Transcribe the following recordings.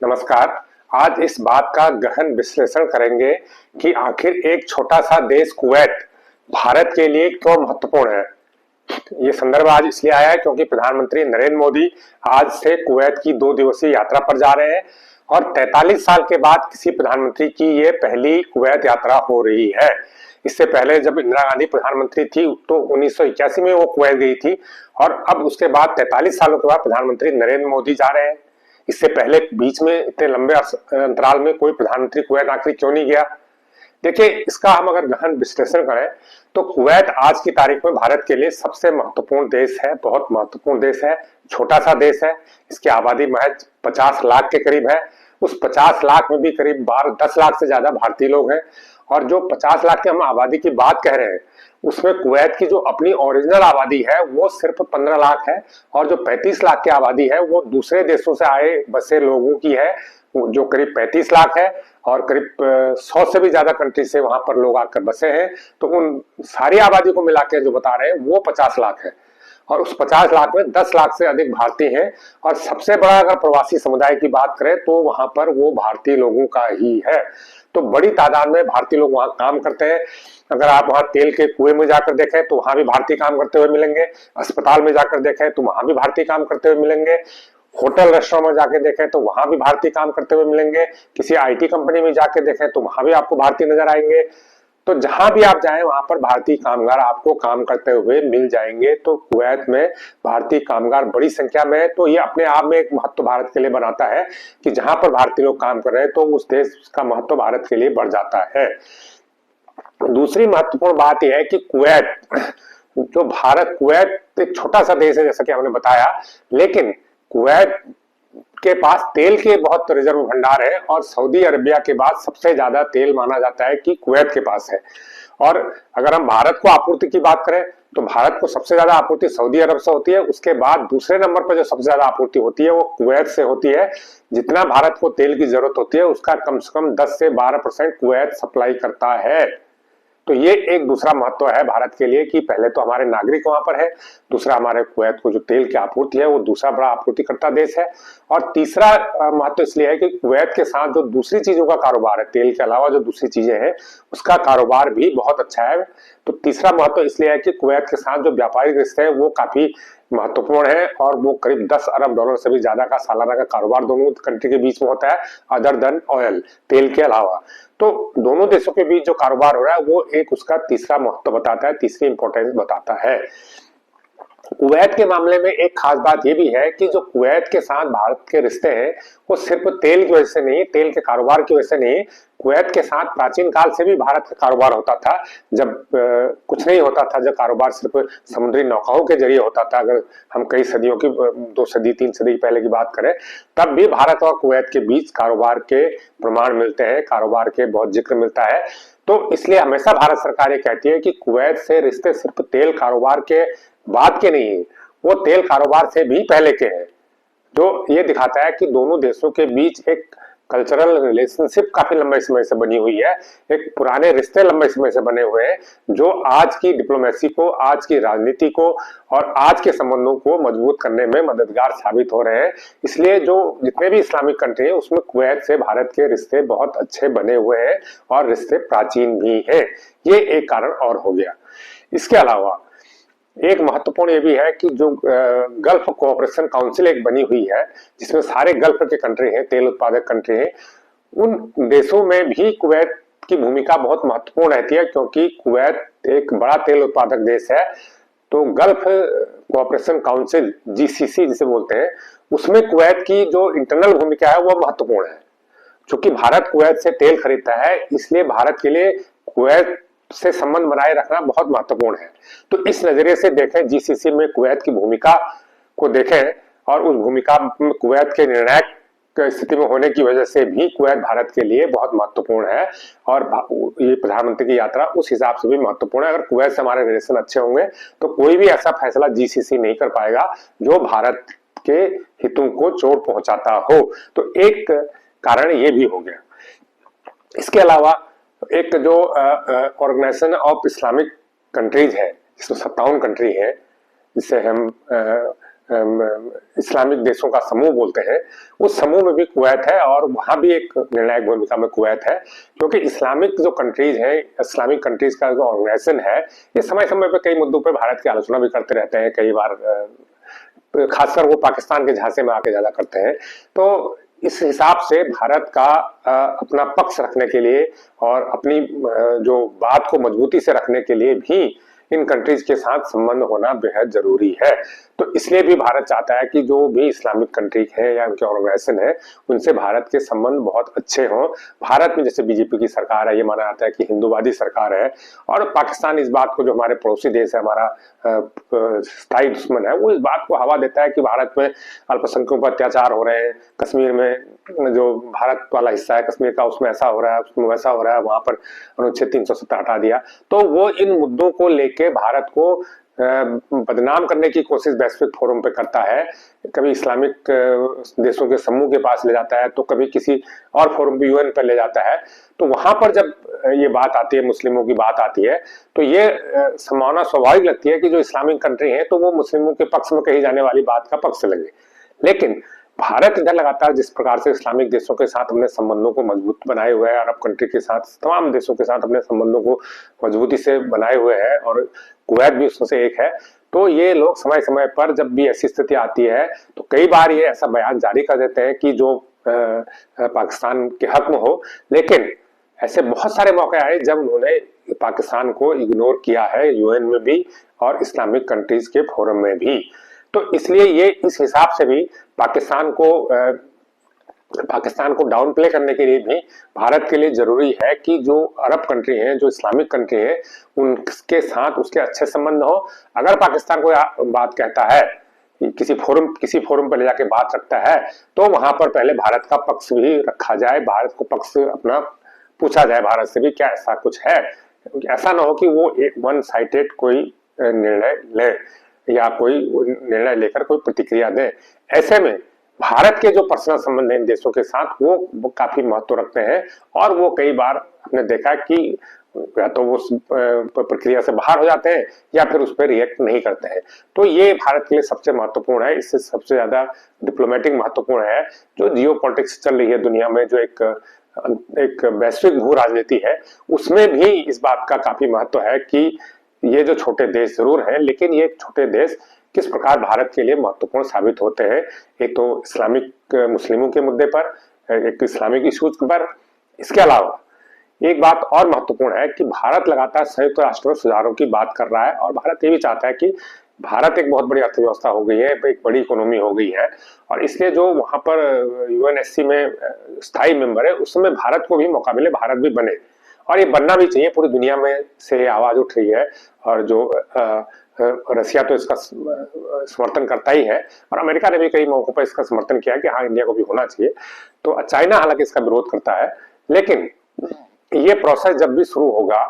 नमस्कार। आज इस बात का गहन विश्लेषण करेंगे कि आखिर एक छोटा सा देश कुवैत भारत के लिए क्यों महत्वपूर्ण है। ये संदर्भ आज इसलिए आया है क्योंकि प्रधानमंत्री नरेंद्र मोदी आज से कुवैत की 2 दिवसीय यात्रा पर जा रहे हैं और 43 साल के बाद किसी प्रधानमंत्री की ये पहली कुवैत यात्रा हो रही है। इससे पहले जब इंदिरा गांधी प्रधानमंत्री थी तो 1981 में वो कुवैत गई थी और अब उसके बाद 43 सालों के बाद प्रधानमंत्री नरेंद्र मोदी जा रहे हैं। इससे पहले बीच में इतने लंबे अंतराल में कोई प्रधानमंत्री कुवैत आखिर क्यों नहीं गया। देखिए, इसका हम अगर गहन विश्लेषण करें तो कुवैत आज की तारीख में भारत के लिए सबसे महत्वपूर्ण देश है, बहुत महत्वपूर्ण देश है। छोटा सा देश है, इसकी आबादी महज 50 लाख के करीब है। उस 50 लाख में भी करीब 12-10 लाख से ज्यादा भारतीय लोग हैं और जो 50 लाख की हम आबादी की बात कह रहे हैं उसमें कुवैत की जो अपनी ओरिजिनल आबादी है वो सिर्फ 15 लाख है और जो 35 लाख की आबादी है वो दूसरे देशों से आए बसे लोगों की है, जो करीब 35 लाख है और करीब 100 से भी ज्यादा कंट्री से वहां पर लोग आकर बसे हैं। तो उन सारी आबादी को मिला के जो बता रहे हैं वो 50 लाख है और उस 50 लाख में 10 लाख से अधिक भारतीय हैं और सबसे बड़ा अगर प्रवासी समुदाय की बात करें तो वहां पर वो भारतीय लोगों का ही है। तो बड़ी तादाद में भारतीय लोग वहां काम करते हैं। अगर आप वहां तेल के कुएं में जाकर देखें तो वहां भी भारतीय काम करते हुए मिलेंगे, अस्पताल में जाकर देखें तो वहां भी भारतीय काम करते हुए मिलेंगे, होटल रेस्टोरेंट में जाके देखें तो वहां भी भारतीय काम करते हुए मिलेंगे, किसी आईटी कंपनी में जाके देखें तो वहां भी आपको भारतीय नजर आएंगे। तो जहां भी आप जाएं वहां पर भारतीय कामगार आपको काम करते हुए मिल जाएंगे। तो कुवैत में भारतीय कामगार बड़ी संख्या में है। तो ये अपने आप में एक महत्व भारत के लिए बनाता है कि जहां पर भारतीय लोग काम कर रहे हैं तो उस देश का महत्व भारत के लिए बढ़ जाता है। दूसरी महत्वपूर्ण बात यह है कि कुवैत एक छोटा सा देश है जैसा कि हमने बताया, लेकिन कुवैत के पास तेल के बहुत रिजर्व भंडार है और सऊदी अरबिया के बाद सबसे ज्यादा तेल माना जाता है कि कुवैत के पास है। और अगर हम भारत को आपूर्ति की बात करें तो भारत को सबसे ज्यादा आपूर्ति सऊदी अरब से होती है, उसके बाद दूसरे नंबर पर जो सबसे ज्यादा आपूर्ति होती है वो कुवैत से होती है। जितना भारत को तेल की जरूरत होती है उसका कम से कम 10 से 12% कुवैत सप्लाई करता है। तो ये एक दूसरा महत्व है भारत के लिए कि पहले तो हमारे नागरिक वहां पर है, दूसरा हमारे कुवैत को जो तेल की आपूर्ति है वो दूसरा बड़ा आपूर्तिकर्ता देश है, और तीसरा महत्व इसलिए है कि कुवैत के साथ जो दूसरी चीजों का कारोबार है, तेल के अलावा जो दूसरी चीजें हैं उसका कारोबार भी बहुत अच्छा है। तो तीसरा महत्व इसलिए है कि कुवैत के साथ जो व्यापारिक रिश्ते हैं वो काफी महत्वपूर्ण है और वो करीब 10 अरब डॉलर से भी ज्यादा का सालाना का कारोबार दोनों कंट्री के बीच में होता है, अदर देन ऑयल, तेल के अलावा। तो दोनों देशों के बीच जो कारोबार हो रहा है वो एक उसका तीसरा महत्व बताता है, तीसरी इंपॉर्टेंस बताता है। कुवैत के मामले में एक खास बात यह भी है कि जो कुवैत के साथ भारत के रिश्ते हैं वो सिर्फ तेल की वजह से नहीं, तेल के कारोबार की वजह से नहीं, कुवैत के साथ प्राचीन काल से भी भारत का कारोबार होता था। जब कुछ नहीं होता था, जब कारोबार सिर्फ समुद्री नौकाओं के जरिए होता था, अगर हम कई सदियों की 2 सदी 3 सदी पहले की बात करें, तब भी भारत और कुवैत के बीच कारोबार के प्रमाण मिलते हैं, कारोबार के बहुत जिक्र मिलता है। तो इसलिए हमेशा भारत सरकार ये कहती है कि कुवैत से रिश्ते सिर्फ तेल कारोबार के बाद के नहीं है, वो तेल कारोबार से भी पहले के हैं, जो ये दिखाता है कि दोनों देशों के बीच एक कल्चरल रिलेशनशिप काफी लंबे समय से बनी हुई है, एक पुराने रिश्ते लंबे समय से बने हुए हैं जो आज की डिप्लोमेसी को, आज की राजनीति को और आज के संबंधों को मजबूत करने में मददगार साबित हो रहे हैं। इसलिए जो जितने भी इस्लामिक कंट्री है उसमें कुवैत से भारत के रिश्ते बहुत अच्छे बने हुए हैं और रिश्ते प्राचीन भी हैं। ये एक कारण और हो गया। इसके अलावा एक महत्वपूर्ण ये भी है कि जो गल्फ कोऑपरेशन काउंसिल एक बनी हुई है जिसमें सारे गल्फ के कंट्री हैं, तेल उत्पादक कंट्री हैं, उन देशों में भी कुवैत की भूमिका बहुत महत्वपूर्ण रहती है क्योंकि कुवैत एक बड़ा तेल उत्पादक देश है। तो गल्फ कोऑपरेशन काउंसिल जीसीसी जिसे बोलते हैं, उसमें कुवैत की जो इंटरनल भूमिका है वो महत्वपूर्ण है। चूंकि भारत कुवैत से तेल खरीदता है इसलिए भारत के लिए कुवैत से संबंध बनाए रखना बहुत महत्वपूर्ण है। तो इस नजरिए से देखें, जीसीसी में कुवैत की भूमिका को देखें और उस भूमिका में कुवैत के निर्णायक स्थिति में होने की वजह से भी कुवैत भारत के लिए बहुत महत्वपूर्ण है और ये प्रधानमंत्री की यात्रा उस हिसाब से भी महत्वपूर्ण है। अगर कुवैत से हमारे रिलेशन अच्छे होंगे तो कोई भी ऐसा फैसला जीसीसी नहीं कर पाएगा जो भारत के हितों को चोट पहुंचाता हो। तो एक कारण ये भी हो गया। इसके अलावा एक जो ऑर्गेनाइजेशन ऑफ इस्लामिक कंट्रीज है जिसमें 57 कंट्री है, जिसे हम इस्लामिक देशों का समूह बोलते हैं, उस समूह में भी कुवैत है और वहां भी एक निर्णायक भूमिका में कुवैत है, क्योंकि इस्लामिक जो कंट्रीज है, इस्लामिक कंट्रीज का जो ऑर्गेनाइजेशन है, ये समय समय पर कई मुद्दों पर भारत की आलोचना भी करते रहते हैं, कई बार खासकर वो पाकिस्तान के झांसे में आके ज्यादा करते हैं। तो इस हिसाब से भारत का अपना पक्ष रखने के लिए और अपनी जो बात को मजबूती से रखने के लिए भी इन कंट्रीज के साथ संबंध होना बेहद जरूरी है। तो इसलिए भी भारत चाहता है कि जो भी इस्लामिक कंट्री है या उनके ऑर्गेनाइजेशन है, उनसे भारत के संबंध बहुत अच्छे हों। भारत में जैसे बीजेपी की सरकार है, ये माना जाता है कि हिंदूवादी सरकार है, और पाकिस्तान इस बात को, जो हमारे पड़ोसी देश है, हमारा स्थायी दुश्मन है, वो इस बात को हवा देता है कि भारत में अल्पसंख्यकों पर अत्याचार हो रहे हैं, कश्मीर में जो भारत वाला हिस्सा है कश्मीर का, उसमें ऐसा हो रहा है, उसमें वैसा हो रहा है, वहां पर अनुच्छेद 370 हटा दिया। तो वो इन मुद्दों को लेके भारत को बदनाम करने की कोशिश वैश्विक फोरम पे करता है। कभी इस्लामिक देशों के समूह के पास ले जाता है, तो कभी किसी और फोरम पे, यूएन पर ले जाता है। तो वहां पर जब ये बात आती है, मुस्लिमों की बात आती है, तो ये संभावना स्वाभाविक लगती है कि जो इस्लामिक कंट्री है तो वो मुस्लिमों के पक्ष में कही जाने वाली बात का पक्ष लगे। लेकिन भारत इधर लगातार जिस प्रकार से इस्लामिक देशों के साथ अपने संबंधों को मजबूत बनाए हुए है, अरब कंट्री के साथ, तमाम देशों के साथ अपने संबंधों को मजबूती से बनाए हुए है, और कुवैत भी उसमें से एक है। तो ये लोग समय समय पर जब भी ऐसी स्थिति आती है तो कई बार ये ऐसा बयान जारी कर देते हैं कि जो पाकिस्तान के हक में हो। लेकिन ऐसे बहुत सारे मौके आए जब उन्होंने पाकिस्तान को इग्नोर किया है, यूएन में भी और इस्लामिक कंट्रीज के फोरम में भी। तो इसलिए ये इस हिसाब से भी पाकिस्तान को डाउन प्ले करने के लिए भी भारत के लिए जरूरी है कि जो अरब कंट्री हैं, जो इस्लामिक कंट्री है, उनके साथ उसके अच्छे संबंध हो। अगर पाकिस्तान कोई बात कहता है, किसी फोरम पर ले जाके बात रखता है, तो वहां पर पहले भारत का पक्ष भी रखा जाए, भारत को पक्ष अपना पूछा जाए भारत से भी क्या ऐसा कुछ है। ऐसा ना हो कि वो एक वन साइडेड कोई निर्णय ले या कोई निर्णय लेकर कोई प्रतिक्रिया दे। ऐसे में भारत के जो पर्सनल संबंध है इन देशों के साथ, वो काफी महत्व रखते हैं, और वो कई बार हमने देखा कि या तो वो प्रक्रिया से बाहर हो जाते हैं या फिर उस पर रिएक्ट नहीं करते हैं। तो ये भारत के लिए सबसे महत्वपूर्ण है। इससे सबसे ज्यादा डिप्लोमेटिक महत्वपूर्ण है जो जियो पॉलिटिक्स चल रही है दुनिया में, जो एक वैश्विक भू राजनीति है, उसमें भी इस बात का काफी महत्व है कि ये जो छोटे देश जरूर हैं, लेकिन ये छोटे देश किस प्रकार भारत के लिए महत्वपूर्ण साबित होते हैं। एक तो इस्लामिक मुस्लिमों के मुद्दे पर, एक इस्लामिक इशूज पर। इसके अलावा एक बात और महत्वपूर्ण है कि भारत लगातार संयुक्त राष्ट्र में सुधारों की बात कर रहा है, और भारत ये भी चाहता है कि भारत एक बहुत बड़ी अर्थव्यवस्था हो गई है, एक बड़ी इकोनॉमी हो गई है, और इसलिए जो वहां पर यूएनएससी में स्थायी मेंबर है, उसमें भारत को भी मौका मिले, भारत भी बने, और ये बनना भी चाहिए। पूरी दुनिया में से आवाज उठ रही है, और जो रसिया तो इसका समर्थन करता ही है, और अमेरिका ने भी कई मौकों पर इसका समर्थन किया कि हाँ, इंडिया को भी होना चाहिए। तो चाइना हालांकि इसका विरोध करता है। लेकिन ये प्रोसेस जब भी शुरू होगा,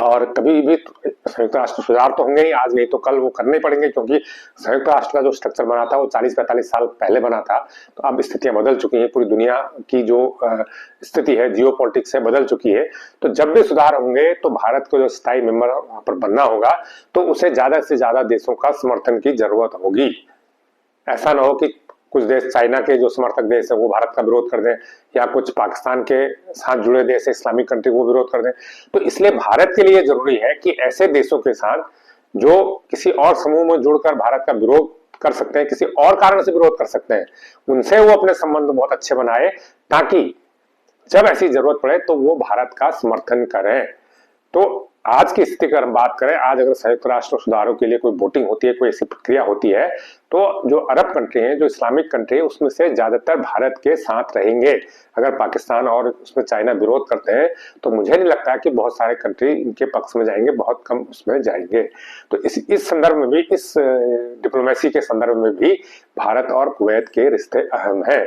और कभी भी संयुक्त राष्ट्र सुधार तो होंगे ही, आज नहीं तो कल वो करने पड़ेंगे, क्योंकि संयुक्त राष्ट्र का जो स्ट्रक्चर बना था वो 40-45 साल पहले बना था। तो अब स्थितियां बदल चुकी हैं, पूरी दुनिया की जो स्थिति है जियो पॉलिटिक्स है बदल चुकी है। तो जब भी सुधार होंगे तो भारत को जो स्थायी मेंबर वहां पर बनना होगा, तो उसे ज्यादा से ज्यादा देशों का समर्थन की जरूरत होगी। ऐसा ना हो कि कुछ देश, चाइना के जो समर्थक देश है वो भारत का विरोध कर दें, या कुछ पाकिस्तान के साथ जुड़े देश इस्लामिक कंट्री वो विरोध कर दें। तो इसलिए भारत के लिए जरूरी है कि ऐसे देशों के साथ जो किसी और समूह में जुड़कर भारत का विरोध कर सकते हैं, किसी और कारण से विरोध कर सकते हैं, उनसे वो अपने संबंध बहुत अच्छे बनाए, ताकि जब ऐसी जरूरत पड़े तो वो भारत का समर्थन करें। तो आज की स्थिति की बात करें, आज अगर संयुक्त राष्ट्र सुधारों के लिए कोई वोटिंग होती है, कोई ऐसी प्रक्रिया होती है, तो जो अरब कंट्री है, जो इस्लामिक कंट्री है, उसमें से ज्यादातर भारत के साथ रहेंगे। अगर पाकिस्तान और उसमें चाइना विरोध करते हैं तो मुझे नहीं लगता कि बहुत सारे कंट्री इनके पक्ष में जाएंगे, बहुत कम उसमें जाएंगे। तो इस संदर्भ में भी, इस डिप्लोमेसी के संदर्भ में भी भारत और कुवैत के रिश्ते अहम है।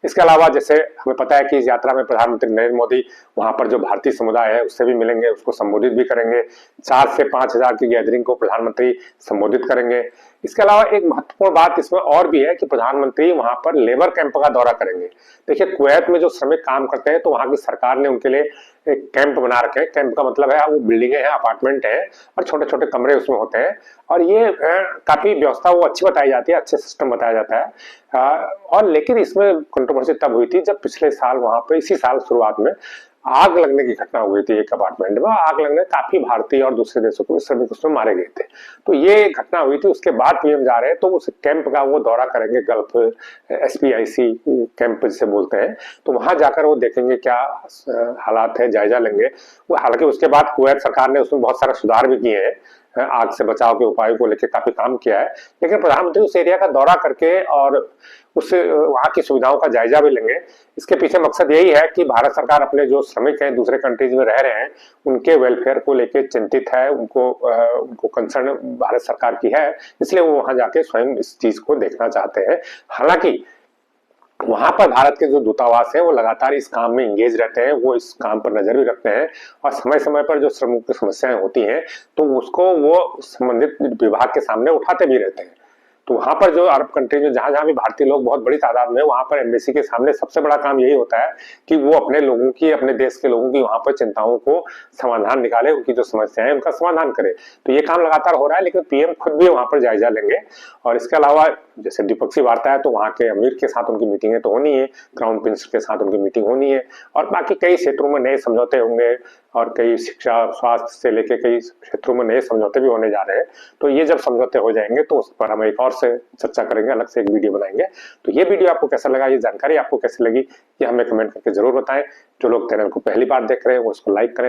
इसके अलावा जैसे हमें पता है कि इस यात्रा में प्रधानमंत्री नरेंद्र मोदी वहां पर जो भारतीय समुदाय है उससे भी मिलेंगे, उसको संबोधित भी करेंगे। 4 से 5 हजार की गैदरिंग को प्रधानमंत्री संबोधित करेंगे। इसके अलावा एक महत्वपूर्ण बात इसमें और भी है कि प्रधानमंत्री वहां पर लेबर कैंप का दौरा करेंगे। देखिए, कुवैत में जो श्रमिक काम करते हैं तो वहां की सरकार ने उनके लिए एक कैंप बना रखे हैं। कैंप का मतलब है वो बिल्डिंगे हैं, अपार्टमेंट है और छोटे छोटे कमरे उसमें होते हैं, और ये काफी व्यवस्था वो अच्छी बताई जाती है, अच्छे सिस्टम बताया जाता है। और लेकिन इसमें कंट्रोवर्सी तब हुई थी जब पिछले साल वहां पर, इसी साल शुरुआत में आग लगने की घटना हुई थी एक अपार्टमेंट में। आग लगने काफी भारतीय और दूसरे देशों के श्रमिक उसमें मारे गए थे। तो ये घटना हुई थी, उसके बाद पीएम जा रहे हैं तो उस कैंप का वो दौरा करेंगे, गल्फ SPIC कैंप जिसे बोलते हैं। तो वहां जाकर वो देखेंगे क्या हालात है, जायजा लेंगे। वो हालांकि उसके बाद कुवैत सरकार ने उसमें बहुत सारे सुधार भी किए हैं, आग से बचाव के उपायों को लेकर काफी काम किया है। लेकिन प्रधानमंत्री उस एरिया का दौरा करके और उस वहां की सुविधाओं का जायजा भी लेंगे। इसके पीछे मकसद यही है कि भारत सरकार अपने जो श्रमिक हैं दूसरे कंट्रीज में रह रहे हैं उनके वेलफेयर को लेकर चिंतित है, उनको कंसर्न भारत सरकार की है, इसलिए वो वहां जाके स्वयं इस चीज को देखना चाहते हैं। हालांकि वहां पर भारत के जो दूतावास है वो लगातार इस काम में इंगेज रहते हैं, वो इस काम पर नजर भी रखते हैं और समय समय पर जो श्रमिकों की समस्याएं होती हैं तो उसको वो संबंधित विभाग के सामने उठाते भी रहते हैं। तो वहां पर जो अरब कंट्री में जहां जहां भी भारतीय लोग बहुत बड़ी तादाद में, वहां पर एम्बेसी के सामने सबसे बड़ा काम यही होता है कि वो अपने लोगों की, अपने देश के लोगों की वहां पर चिंताओं को समाधान निकाले, उनकी जो समस्याएं है उनका समाधान करे। तो ये काम लगातार हो रहा है, लेकिन पीएम खुद भी वहां पर जायजा लेंगे। और इसके अलावा जैसे द्विपक्षीय वार्ता है तो वहां के अमीर के साथ उनकी मीटिंगें तो होनी है, क्राउन प्रिंस के साथ उनकी मीटिंग होनी है, और बाकी कई क्षेत्रों में नए समझौते होंगे और कई शिक्षा, स्वास्थ्य से लेकर कई क्षेत्रों में नए समझौते भी होने जा रहे हैं। तो ये जब समझौते हो जाएंगे तो उस पर हम एक और से चर्चा करेंगे, अलग से एक वीडियो बनाएंगे। तो ये वीडियो आपको कैसा लगा, ये जानकारी आपको कैसी लगी, ये हमें कमेंट करके जरूर बताएं। जो लोग चैनल को पहली बार देख रहे हैं वो उसको लाइक करें।